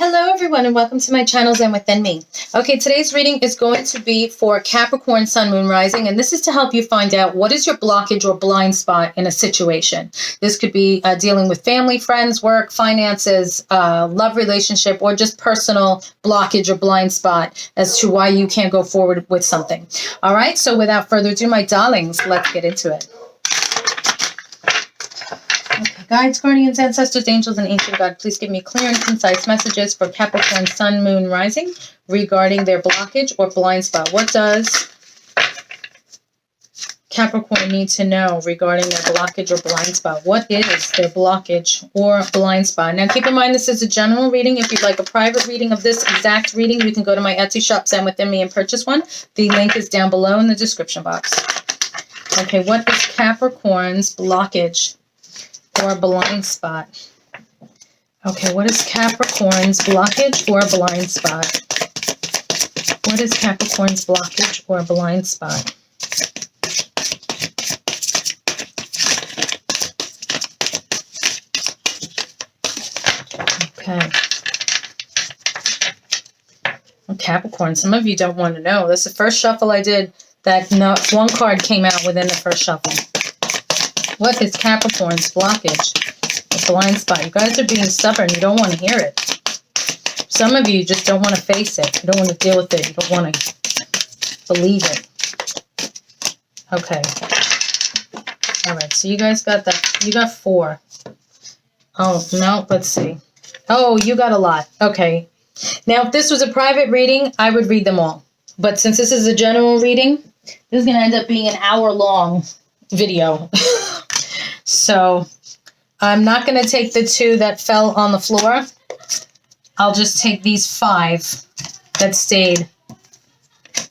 Hello everyone and welcome to my channel Zen Within Me. Okay, today's reading is going to be for Capricorn Sun, Moon, Rising, and this is to help you find out what is your blockage or blind spot in a situation. This could be dealing with family, friends, work, finances, love relationship, or just personal blockage or blind spot as to why you can't go forward with something. All right, so without further ado, my darlings, let's get into it. Guides, guardians, ancestors, angels, and ancient God, please give me clear and concise messages for Capricorn Sun, Moon, Rising regarding their blockage or blind spot. What does Capricorn need to know regarding their blockage or blind spot? What is their blockage or blind spot? Now, keep in mind, this is a general reading. If you'd like a private reading of this exact reading, you can go to my Etsy shop, Zen Within Me, and purchase one. The link is down below in the description box. Okay, what is Capricorn's blockage or blind spot? Okay, what is Capricorn's blockage or blind spot? What is Capricorn's blockage or blind spot? Okay. Well, Capricorn, some of you don't want to know. This is the first shuffle I did that one card came out within the first shuffle. What is Capricorn's blockage or blind spot? You guys are being stubborn. You don't want to hear it. Some of you just don't want to face it. You don't want to deal with it. You don't want to believe it. Okay. All right. So you guys got that. You got 4. Oh, no. Let's see. Oh, you got a lot. Okay. Now, if this was a private reading, I would read them all. But since this is a general reading, this is going to end up being an hour-long video. So I'm not going to take the 2 that fell on the floor. I'll just take these 5 that stayed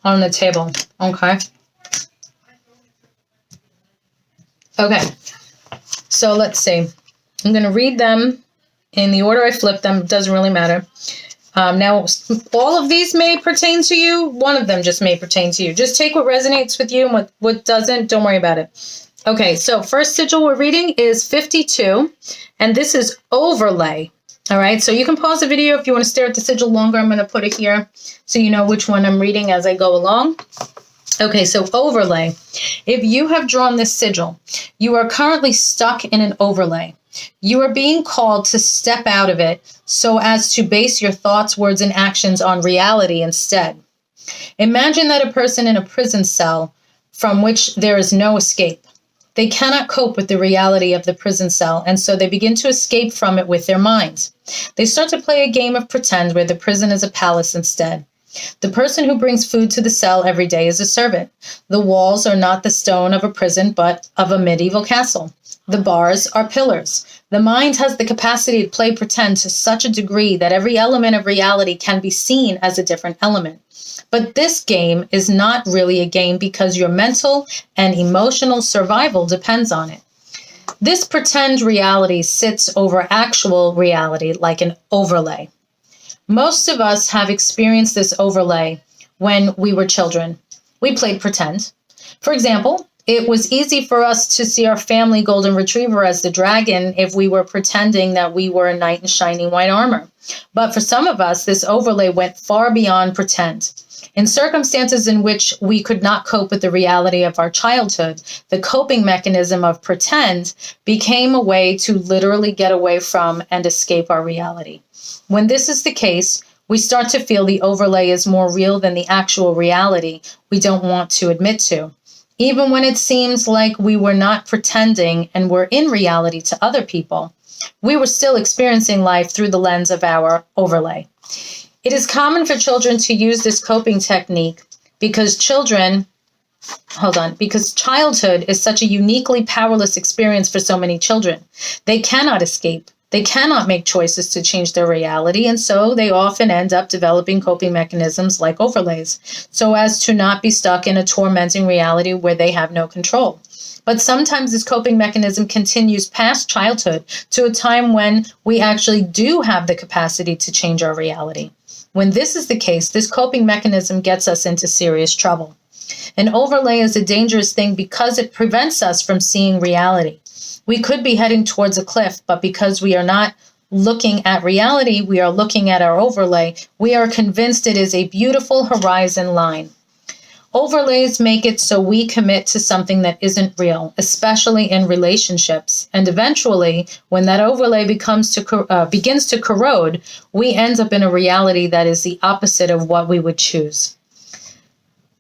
on the table. Okay. Okay. So let's see. I'm going to read them in the order I flipped them. It doesn't really matter. Now, all of these may pertain to you. One of them just may pertain to you. Just take what resonates with you and what doesn't. Don't worry about it. Okay, so first sigil we're reading is 52, and this is overlay. All right, so you can pause the video if you want to stare at the sigil longer. I'm going to put it here so you know which one I'm reading as I go along. Okay, so overlay. If you have drawn this sigil, you are currently stuck in an overlay. You are being called to step out of it so as to base your thoughts, words, and actions on reality instead. Imagine that a person in a prison cell from which there is no escape. They cannot cope with the reality of the prison cell, and so they begin to escape from it with their minds. They start to play a game of pretend where the prison is a palace instead. The person who brings food to the cell every day is a servant. The walls are not the stone of a prison, but of a medieval castle. The bars are pillars. The mind has the capacity to play pretend to such a degree that every element of reality can be seen as a different element. But this game is not really a game because your mental and emotional survival depends on it. This pretend reality sits over actual reality like an overlay. Most of us have experienced this overlay when we were children. We played pretend. For example, it was easy for us to see our family golden retriever as the dragon if we were pretending that we were a knight in shining white armor. But for some of us, this overlay went far beyond pretend. In circumstances in which we could not cope with the reality of our childhood, the coping mechanism of pretend became a way to literally get away from and escape our reality. When this is the case, we start to feel the overlay is more real than the actual reality we don't want to admit to. Even when it seems like we were not pretending and were in reality to other people, we were still experiencing life through the lens of our overlay. It is common for children to use this coping technique because childhood is such a uniquely powerless experience for so many children. They cannot escape. They cannot make choices to change their reality, and so they often end up developing coping mechanisms like overlays, so as to not be stuck in a tormenting reality where they have no control. But sometimes this coping mechanism continues past childhood to a time when we actually do have the capacity to change our reality. When this is the case, this coping mechanism gets us into serious trouble. An overlay is a dangerous thing because it prevents us from seeing reality. We could be heading towards a cliff, but because we are not looking at reality, we are looking at our overlay, we are convinced it is a beautiful horizon line. Overlays make it so we commit to something that isn't real, especially in relationships. And eventually, when that overlay begins to corrode, we end up in a reality that is the opposite of what we would choose.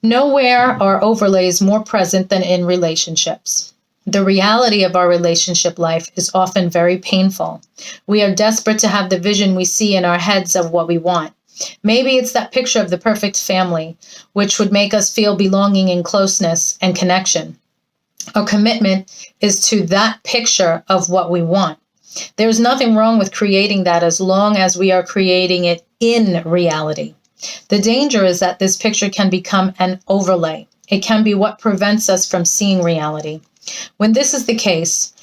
Nowhere are overlays more present than in relationships. The reality of our relationship life is often very painful. We are desperate to have the vision we see in our heads of what we want. Maybe it's that picture of the perfect family, which would make us feel belonging and closeness and connection. Our commitment is to that picture of what we want. There's nothing wrong with creating that as long as we are creating it in reality. The danger is that this picture can become an overlay. It can be what prevents us from seeing reality. When this is the case,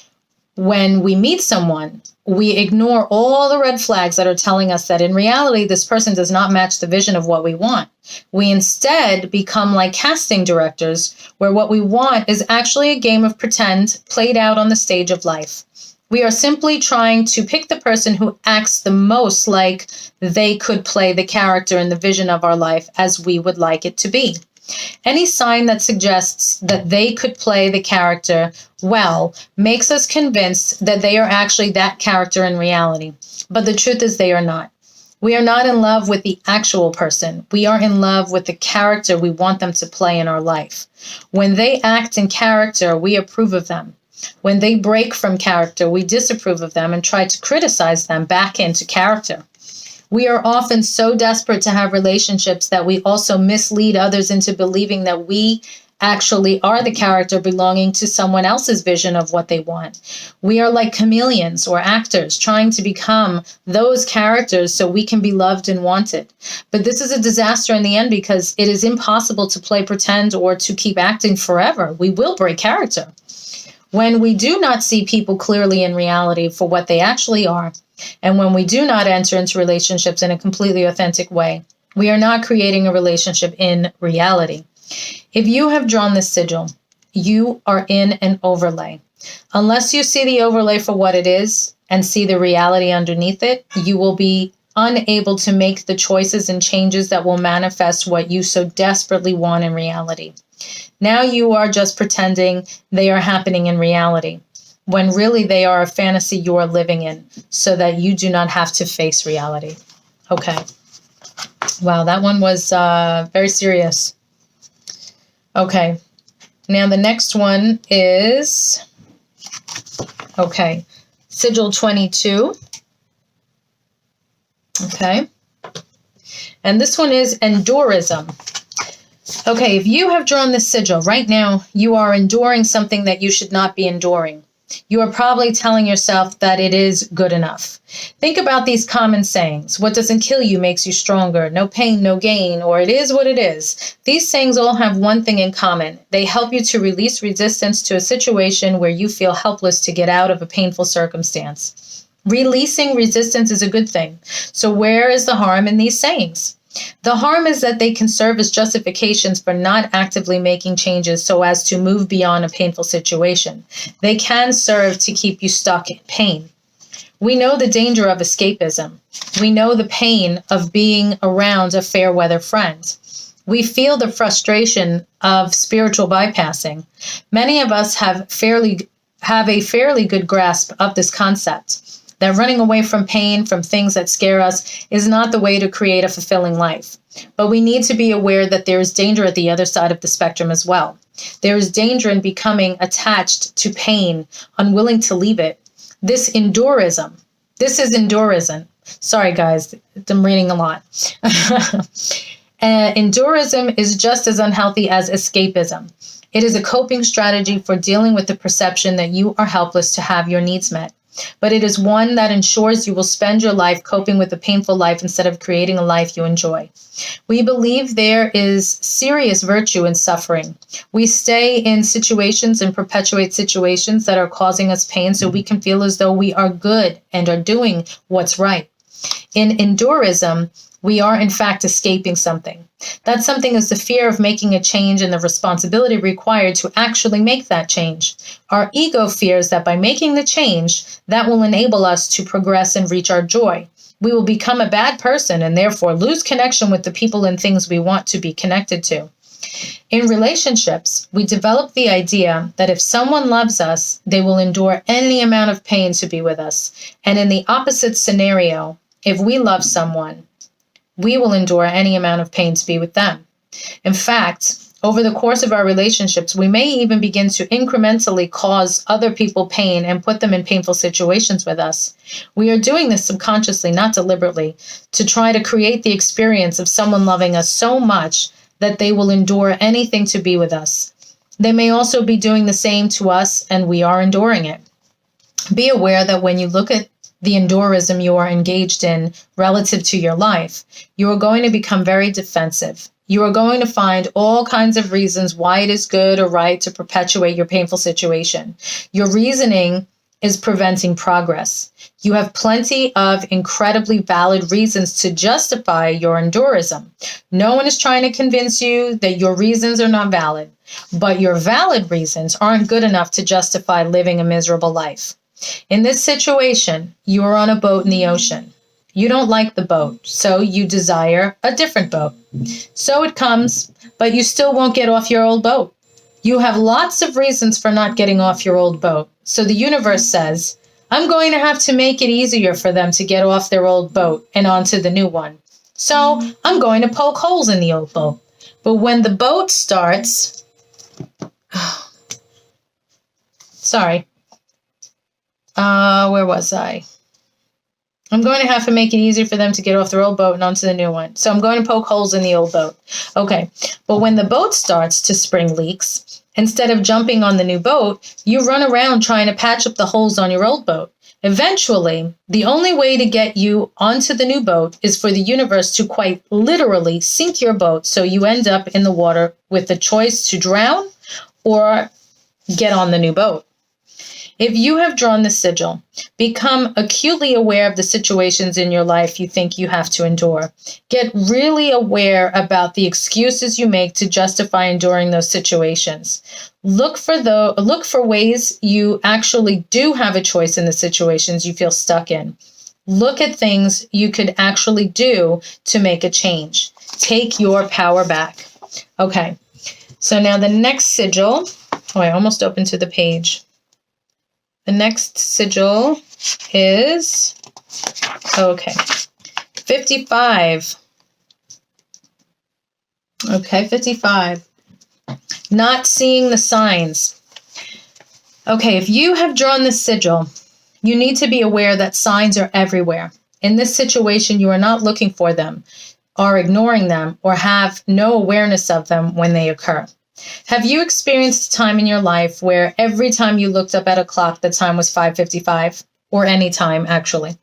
when we meet someone, we ignore all the red flags that are telling us that in reality, this person does not match the vision of what we want. We instead become like casting directors, where what we want is actually a game of pretend played out on the stage of life. We are simply trying to pick the person who acts the most like they could play the character in the vision of our life as we would like it to be. Any sign that suggests that they could play the character well makes us convinced that they are actually that character in reality. But the truth is they are not. We are not in love with the actual person. We are in love with the character we want them to play in our life. When they act in character, we approve of them. When they break from character, we disapprove of them and try to criticize them back into character. We are often so desperate to have relationships that we also mislead others into believing that we actually are the character belonging to someone else's vision of what they want. We are like chameleons or actors trying to become those characters so we can be loved and wanted. But this is a disaster in the end because it is impossible to play pretend or to keep acting forever. We will break character. When we do not see people clearly in reality for what they actually are, and when we do not enter into relationships in a completely authentic way, we are not creating a relationship in reality. If you have drawn this sigil, you are in an overlay. Unless you see the overlay for what it is and see the reality underneath it, you will be unable to make the choices and changes that will manifest what you so desperately want in reality. Now you are just pretending they are happening in reality, when really they are a fantasy you are living in, so that you do not have to face reality. Okay. Wow, that one was very serious. Okay. Now the next one is, okay, sigil 22. Okay. And this one is endurism. Okay, if you have drawn this sigil, right now you are enduring something that you should not be enduring. You are probably telling yourself that it is good enough. Think about these common sayings. What doesn't kill you makes you stronger. No pain, no gain, or it is what it is. These sayings all have one thing in common. They help you to release resistance to a situation where you feel helpless to get out of a painful circumstance. Releasing resistance is a good thing. So where is the harm in these sayings? The harm is that they can serve as justifications for not actively making changes so as to move beyond a painful situation. They can serve to keep you stuck in pain. We know the danger of escapism. We know the pain of being around a fair weather friend. We feel the frustration of spiritual bypassing. Many of us have a fairly good grasp of this concept, that running away from pain, from things that scare us, is not the way to create a fulfilling life. But we need to be aware that there is danger at the other side of the spectrum as well. There is danger in becoming attached to pain, unwilling to leave it. This is endurism. Sorry, guys, I'm reading a lot. Endurism is just as unhealthy as escapism. It is a coping strategy for dealing with the perception that you are helpless to have your needs met. But it is one that ensures you will spend your life coping with a painful life instead of creating a life you enjoy. We believe there is serious virtue in suffering. We stay in situations and perpetuate situations that are causing us pain so we can feel as though we are good and are doing what's right. In endurism, we are in fact escaping something. That something is the fear of making a change and the responsibility required to actually make that change. Our ego fears that by making the change, that will enable us to progress and reach our joy. We will become a bad person and therefore lose connection with the people and things we want to be connected to. In relationships, we develop the idea that if someone loves us, they will endure any amount of pain to be with us. And in the opposite scenario, if we love someone, we will endure any amount of pain to be with them. In fact, over the course of our relationships, we may even begin to incrementally cause other people pain and put them in painful situations with us. We are doing this subconsciously, not deliberately, to try to create the experience of someone loving us so much that they will endure anything to be with us. They may also be doing the same to us, and we are enduring it. Be aware that when you look at the endurism you are engaged in relative to your life, you are going to become very defensive. You are going to find all kinds of reasons why it is good or right to perpetuate your painful situation. Your reasoning is preventing progress. You have plenty of incredibly valid reasons to justify your endurism. No one is trying to convince you that your reasons are not valid, but your valid reasons aren't good enough to justify living a miserable life. In this situation, you are on a boat in the ocean. You don't like the boat, so you desire a different boat. So it comes, but you still won't get off your old boat. You have lots of reasons for not getting off your old boat. So the universe says, I'm going to have to make it easier for them to get off their old boat and onto the new one. So I'm going to poke holes in the old boat. But when the boat starts, where was I? I'm going to have to make it easier for them to get off their old boat and onto the new one. So I'm going to poke holes in the old boat. Okay, but when the boat starts to spring leaks, instead of jumping on the new boat, you run around trying to patch up the holes on your old boat. Eventually, the only way to get you onto the new boat is for the universe to quite literally sink your boat so you end up in the water with the choice to drown or get on the new boat. If you have drawn the sigil, become acutely aware of the situations in your life you think you have to endure. Get really aware about the excuses you make to justify enduring those situations. Look for ways you actually do have a choice in the situations you feel stuck in. Look at things you could actually do to make a change. Take your power back. Okay, so now the next sigil, I almost opened to the page. The next sigil is, 55. Okay, 55. Not seeing the signs. Okay, if you have drawn the sigil, you need to be aware that signs are everywhere. In this situation, you are not looking for them, are ignoring them, or have no awareness of them when they occur. Have you experienced a time in your life where every time you looked up at a clock, the time was 5:55, or any time, actually?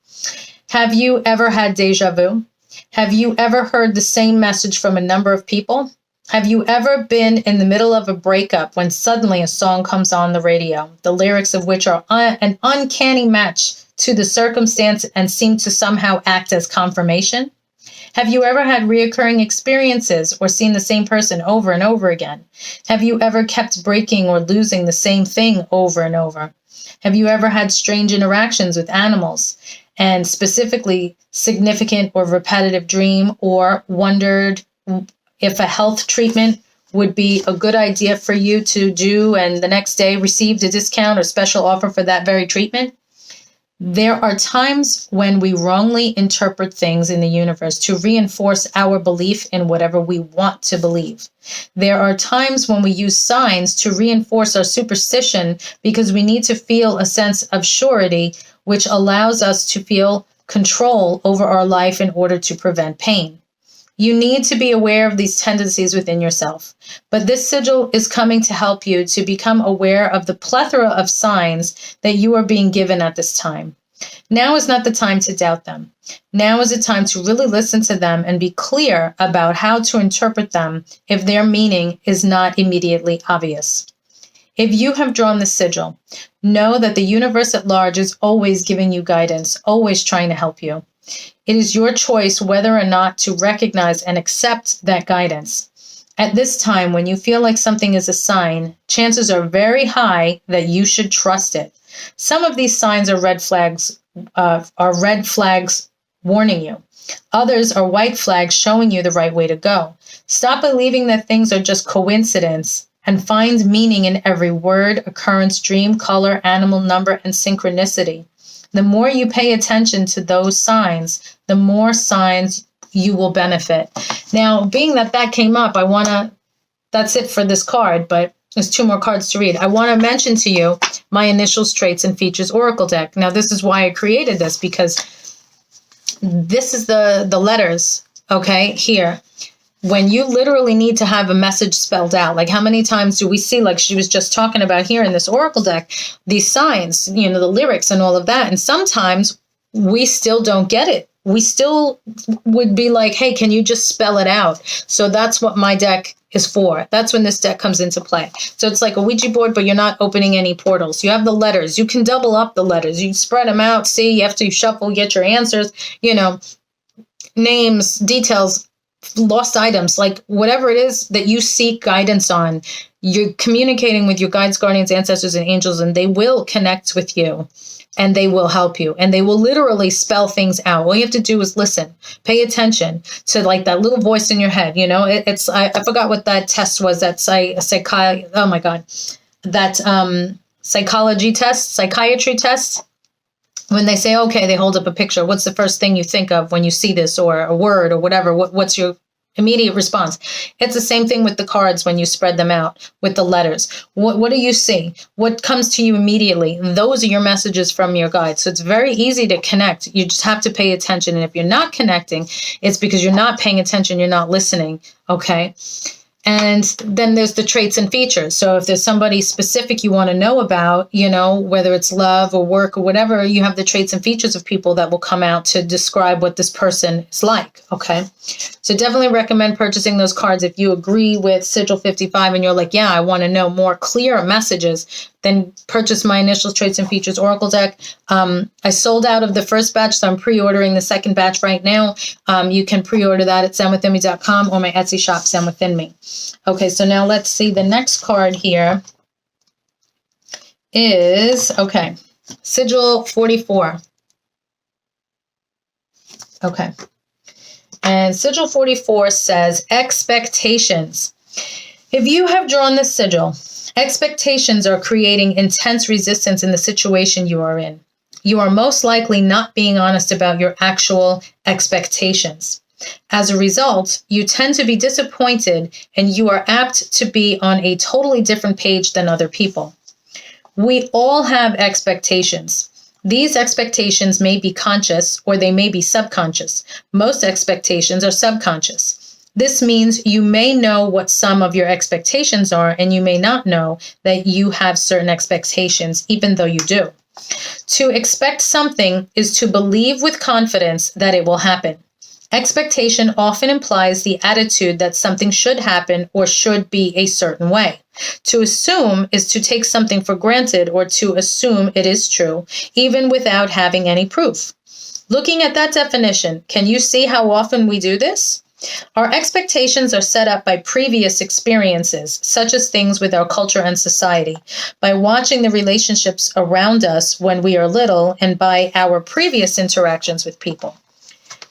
Have you ever had deja vu? Have you ever heard the same message from a number of people? Have you ever been in the middle of a breakup when suddenly a song comes on the radio, the lyrics of which are an uncanny match to the circumstance and seem to somehow act as confirmation? Have you ever had reoccurring experiences or seen the same person over and over again? Have you ever kept breaking or losing the same thing over and over? Have you ever had strange interactions with animals and specifically significant or repetitive dream, or wondered if a health treatment would be a good idea for you to do and the next day received a discount or special offer for that very treatment? There are times when we wrongly interpret things in the universe to reinforce our belief in whatever we want to believe. There are times when we use signs to reinforce our superstition because we need to feel a sense of surety, which allows us to feel control over our life in order to prevent pain. You need to be aware of these tendencies within yourself. But this sigil is coming to help you to become aware of the plethora of signs that you are being given at this time. Now is not the time to doubt them. Now is the time to really listen to them and be clear about how to interpret them if their meaning is not immediately obvious. If you have drawn the sigil, know that the universe at large is always giving you guidance, always trying to help you. It is your choice whether or not to recognize and accept that guidance. At this time, when you feel like something is a sign, chances are very high that you should trust it. Some of these signs are red flags warning you. Others are white flags showing you the right way to go. Stop believing that things are just coincidence and find meaning in every word, occurrence, dream, color, animal, number, and synchronicity. The more you pay attention to those signs, the more signs you will benefit. Now, being that came up, that's it for this card, but there's 2 more cards to read. I want to mention to you my Initials, Traits, and Features Oracle deck. Now, this is why I created this, because this is the letters, okay, here. When you literally need to have a message spelled out, like how many times do we see, like she was just talking about here in this Oracle deck, these signs, the lyrics and all of that. And sometimes we still don't get it. We still would be like, hey, can you just spell it out? So that's what my deck is for. That's when this deck comes into play. So it's like a Ouija board, but you're not opening any portals. You have the letters. You can double up the letters. You spread them out. See, you have to shuffle, get your answers, names, details, lost items, like whatever it is that you seek guidance on. You're communicating with your guides, guardians, ancestors, and angels, and they will connect with you. And they will help you, and they will literally spell things out. All you have to do is listen, pay attention to like that little voice in your head. It's I forgot what that test was. That psychiatry test. When they say, okay, they hold up a picture. What's the first thing you think of when you see this, or a word, or whatever? What's your immediate response? It's the same thing with the cards when you spread them out with the letters. What do you see? What comes to you immediately? Those are your messages from your guides. So it's very easy to connect. You just have to pay attention. And if you're not connecting, it's because you're not paying attention. You're not listening. Okay. And then there's the traits and features. So if there's somebody specific you want to know about, whether it's love or work or whatever, you have the traits and features of people that will come out to describe what this person is like. Okay. So definitely recommend purchasing those cards. If you agree with Sigil 55 and you're like, yeah, I want to know more clear messages, then purchase my Initials, Traits, and Features Oracle deck. I sold out of the first batch, so I'm pre-ordering the second batch right now. You can pre-order that at zenwithinme.com or my Etsy shop, Zen Within Me. Okay, so now let's see. The next card here is, Sigil 44. Okay. And Sigil 44 says, expectations. If you have drawn this sigil, expectations are creating intense resistance in the situation you are in. You are most likely not being honest about your actual expectations. As a result, you tend to be disappointed and you are apt to be on a totally different page than other people. We all have expectations. These expectations may be conscious or they may be subconscious. Most expectations are subconscious. This means you may know what some of your expectations are, and you may not know that you have certain expectations, even though you do. To expect something is to believe with confidence that it will happen. Expectation often implies the attitude that something should happen or should be a certain way. To assume is to take something for granted or to assume it is true, even without having any proof. Looking at that definition, can you see how often we do this? Our expectations are set up by previous experiences, such as things with our culture and society, by watching the relationships around us when we are little, and by our previous interactions with people.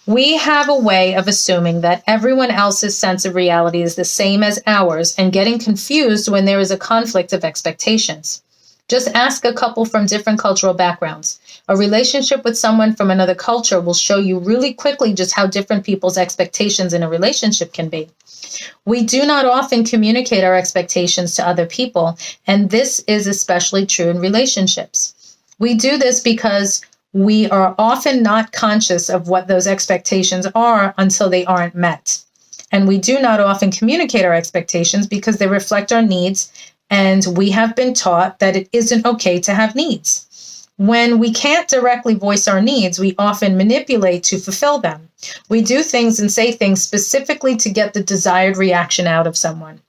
We have a way of assuming that everyone else's sense of reality is the same as ours and getting confused when there is a conflict of expectations. Just ask a couple from different cultural backgrounds. A relationship with someone from another culture will show you really quickly just how different people's expectations in a relationship can be. We do not often communicate our expectations to other people, and this is especially true in relationships. We do this because we are often not conscious of what those expectations are until they aren't met. And we do not often communicate our expectations because they reflect our needs, and we have been taught that it isn't okay to have needs. When we can't directly voice our needs, we often manipulate to fulfill them. We do things and say things specifically to get the desired reaction out of someone.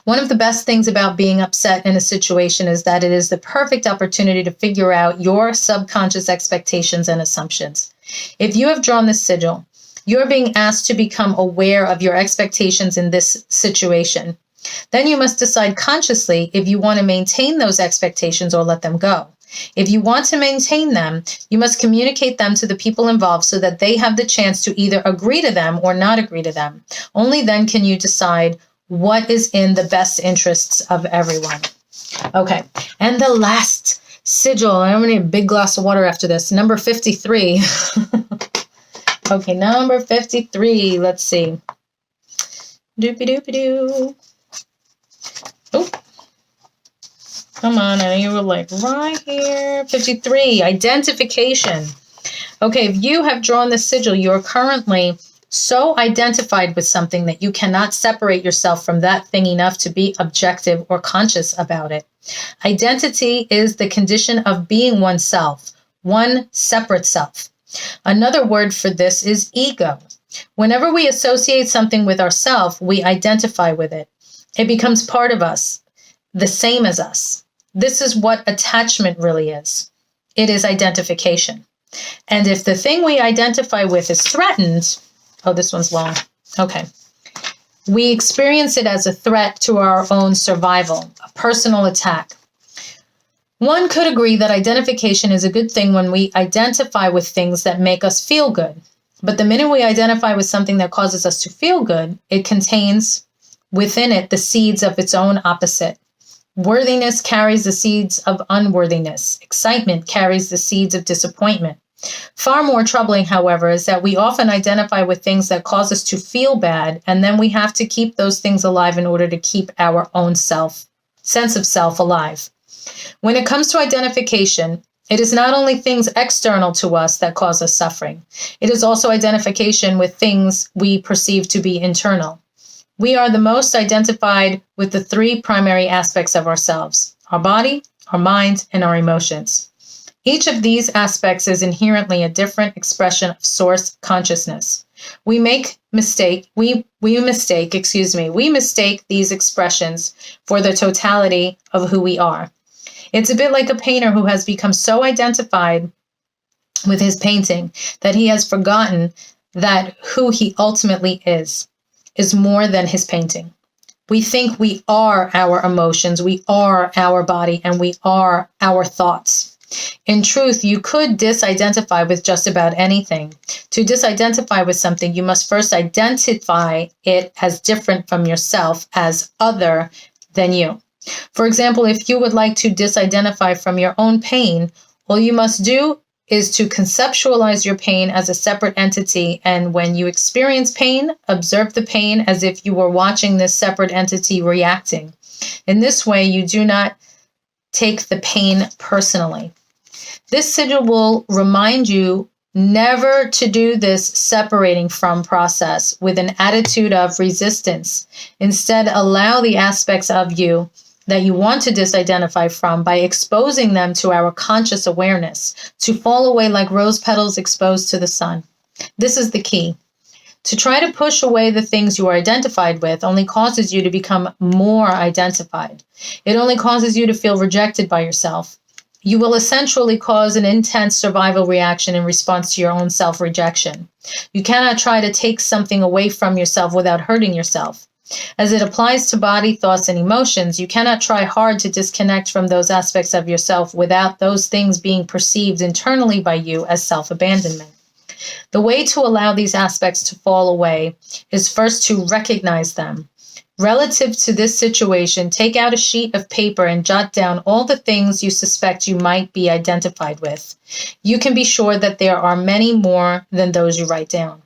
One of the best things about being upset in a situation is that it is the perfect opportunity to figure out your subconscious expectations and assumptions. If you have drawn this sigil, you're being asked to become aware of your expectations in this situation. Then you must decide consciously if you want to maintain those expectations or let them go. If you want to maintain them, you must communicate them to the people involved so that they have the chance to either agree to them or not agree to them. Only then can you decide what is in the best interests of everyone. Okay, and the last sigil, I'm going to need a big glass of water after this, number 53. Okay, number 53, let's see. Doopy-doopy-doo. Oh, come on, I know you were like right here. 53, identification. Okay, if you have drawn the sigil, you are currently so identified with something that you cannot separate yourself from that thing enough to be objective or conscious about it. Identity is the condition of being oneself, one separate self. Another word for this is ego. Whenever we associate something with ourselves, we identify with it. It becomes part of us, the same as us. This is what attachment really is. It is identification. And if the thing we identify with is threatened, oh, this one's long. Okay. We experience it as a threat to our own survival, a personal attack. One could agree that identification is a good thing when we identify with things that make us feel good. But the minute we identify with something that causes us to feel good, it contains within it the seeds of its own opposite. Worthiness carries the seeds of unworthiness. Excitement carries the seeds of disappointment. Far more troubling, however, is that we often identify with things that cause us to feel bad, and then we have to keep those things alive in order to keep our own sense of self alive. When it comes to identification, it is not only things external to us that cause us suffering. It is also identification with things we perceive to be internal. We are the most identified with the three primary aspects of ourselves: our body, our mind, and our emotions. Each of these aspects is inherently a different expression of source consciousness. We mistake these expressions for the totality of who we are. It's a bit like a painter who has become so identified with his painting that he has forgotten that who he ultimately is more than his painting. We think we are our emotions, we are our body, and we are our thoughts. In truth, you could disidentify with just about anything. To disidentify with something, you must first identify it as different from yourself, as other than you. For example, if you would like to disidentify from your own pain, all you must do is to conceptualize your pain as a separate entity, and when you experience pain, observe the pain as if you were watching this separate entity reacting. In this way, you do not take the pain personally. This sigil will remind you never to do this separating from process with an attitude of resistance. Instead, allow the aspects of you that you want to disidentify from by exposing them to our conscious awareness, to fall away like rose petals exposed to the sun. This is the key. To try to push away the things you are identified with only causes you to become more identified. It only causes you to feel rejected by yourself. You will essentially cause an intense survival reaction in response to your own self-rejection. You cannot try to take something away from yourself without hurting yourself. As it applies to body, thoughts, and emotions, you cannot try hard to disconnect from those aspects of yourself without those things being perceived internally by you as self-abandonment. The way to allow these aspects to fall away is first to recognize them. Relative to this situation, take out a sheet of paper and jot down all the things you suspect you might be identified with. You can be sure that there are many more than those you write down.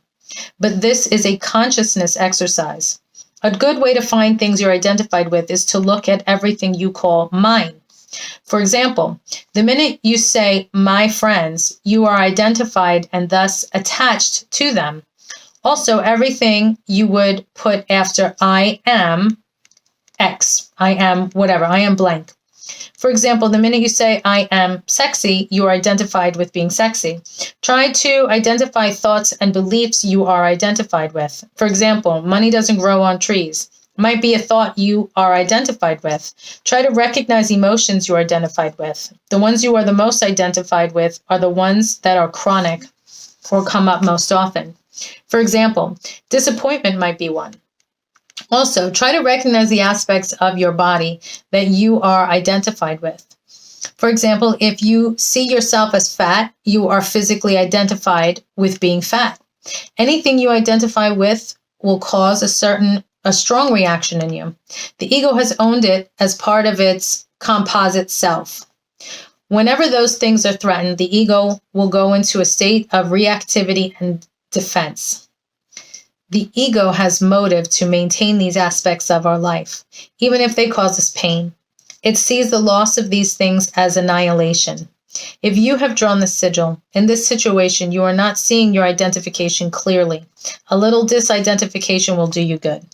But this is a consciousness exercise. A good way to find things you're identified with is to look at everything you call mine. For example, the minute you say my friends, you are identified and thus attached to them. Also, everything you would put after I am X, I am whatever, I am blank. For example, the minute you say I am sexy, you are identified with being sexy. Try to identify thoughts and beliefs you are identified with. For example, money doesn't grow on trees. Might be a thought you are identified with. Try to recognize emotions you are identified with. The ones you are the most identified with are the ones that are chronic. or come up most often. For example, disappointment might be one. Also, try to recognize the aspects of your body that you are identified with. For example, if you see yourself as fat, you are physically identified with being fat. Anything you identify with will cause a strong reaction in you. The ego has owned it as part of its composite self. Whenever those things are threatened, the ego will go into a state of reactivity and defense. The ego has motive to maintain these aspects of our life, even if they cause us pain. It sees the loss of these things as annihilation. If you have drawn the sigil, in this situation, you are not seeing your identification clearly. A little disidentification will do you good.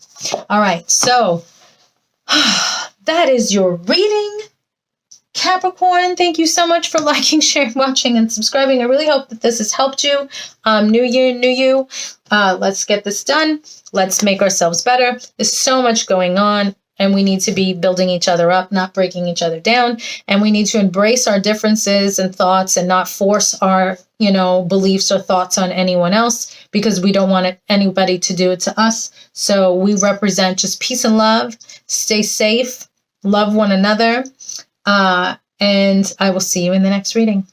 All right, so that is your reading. Capricorn, thank you so much for liking, sharing, watching, and subscribing. I really hope that this has helped you. New year, new you. Let's get this done. Let's make ourselves better. There's so much going on, and we need to be building each other up, not breaking each other down. And we need to embrace our differences and thoughts and not force our, beliefs or thoughts on anyone else, because we don't want anybody to do it to us. So we represent just peace and love. Stay safe. Love one another. And I will see you in the next reading.